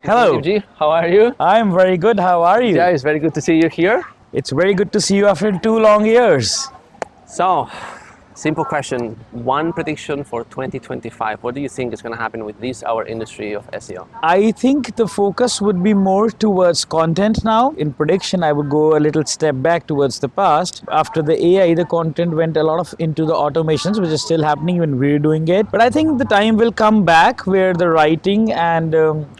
Hello. Gundeep, how are you? I'm very good. How are you? Yeah, it's very good to see you here. It's very good to see you after 2 long years. So, simple question. One prediction for 2025. What do you think is going to happen with our industry of SEO? I think the focus would be more towards content now. In prediction, I would go a little step back towards the past. After the AI, the content went a lot of into the automations, which is still happening when we're doing it. But I think the time will come back where the writing and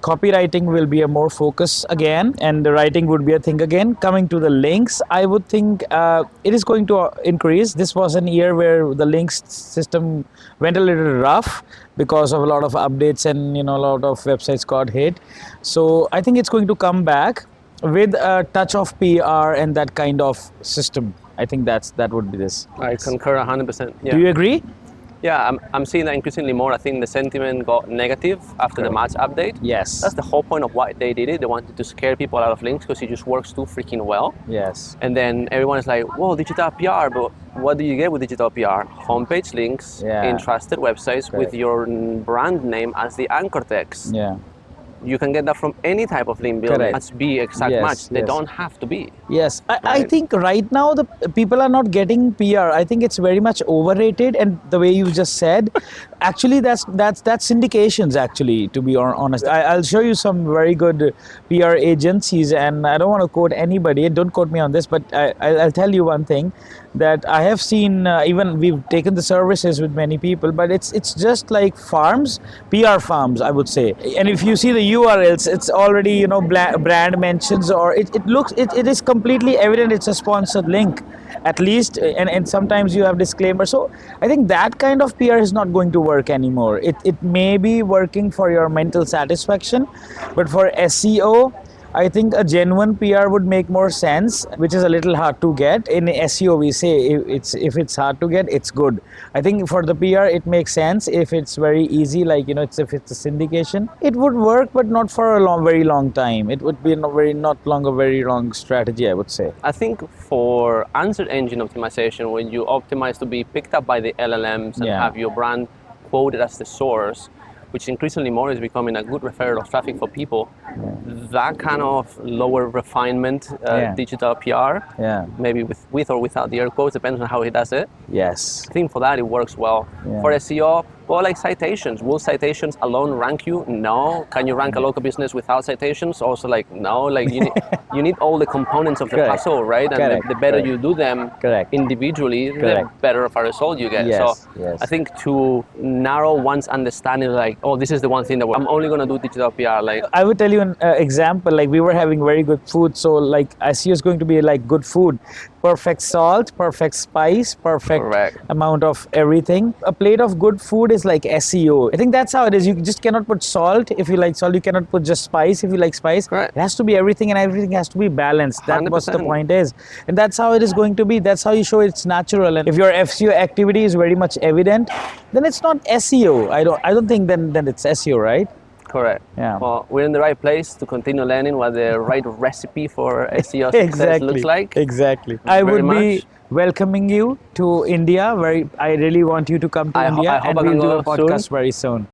copywriting will be a more focus again, and the writing would be a thing again. Coming to the links, I would think it is going to increase. This was an year where the links system went a little rough because of a lot of updates and a lot of websites got hit. So I think it's going to come back with a touch of PR and that kind of system. I think that would be this. I concur 100%. Yeah. Do you agree? Yeah, I'm seeing that increasingly more. I think the sentiment got negative after the March update. Yes. That's the whole point of why they did it. They wanted to scare people out of links because it just works too freaking well. Yes. And then everyone is like, whoa, digital PR, but what do you get with digital PR? Homepage links in trusted websites with your brand name as the anchor text. Yeah. You can get that from any type of link building. Correct. Must be exact match. They don't have to be. Yes, I think right now the people are not getting PR. I think it's very much overrated, and the way you just said, actually that's syndications. Actually, to be honest, I'll show you some very good PR agencies, and I don't want to quote anybody. Don't quote me on this, but I'll tell you one thing that I have seen. Even we've taken the services with many people, but it's just like farms, PR farms, I would say. And if you see the URLs, it's already brand mentions, or it is completely evident it's a sponsored link, at least, and sometimes you have disclaimers. So I think that kind of PR is not going to work anymore. It may be working for your mental satisfaction, but for SEO, I think a genuine PR would make more sense, which is a little hard to get. In SEO, we say if it's hard to get, it's good. I think for the PR, it makes sense if it's very easy, like if it's a syndication, it would work, but not for a very long time. It would be a very long strategy, I would say. I think for answer engine optimization, when you optimize to be picked up by the LLMs and have your brand quoted as the source, which increasingly more is becoming a good referral of traffic for people, that kind of lower refinement digital PR, maybe with or without the air quotes, depends on how he does it. Yes. I think for that it works well. For SEO, well, like citations. Will citations alone rank you? No. Can you rank a local business without citations? Also, like, no. Like you need all the components of the puzzle, right? And the better you do them individually, the better of a result you get. I think to narrow one's understanding, like, oh, this is the one thing that I'm only going to do digital PR. Like, I would tell you an example. Like, we were having very good food, so like SEO is going to be like good food. Perfect salt, perfect spice, perfect amount of everything. A plate of good food is like SEO. I think that's how it is. You just cannot put salt if you like salt. You cannot put just spice if you like spice. It has to be everything, and everything has to be balanced. That's what the point is. And that's how it is going to be. That's how you show it's natural. And if your SEO activity is very much evident, then it's not SEO. I don't think then it's SEO, right? Correct. Yeah. Well, we're in the right place to continue learning what the right recipe for SEO success looks like. Exactly. I would be welcoming you to India. I really want you to come to India, and we'll do a podcast very soon.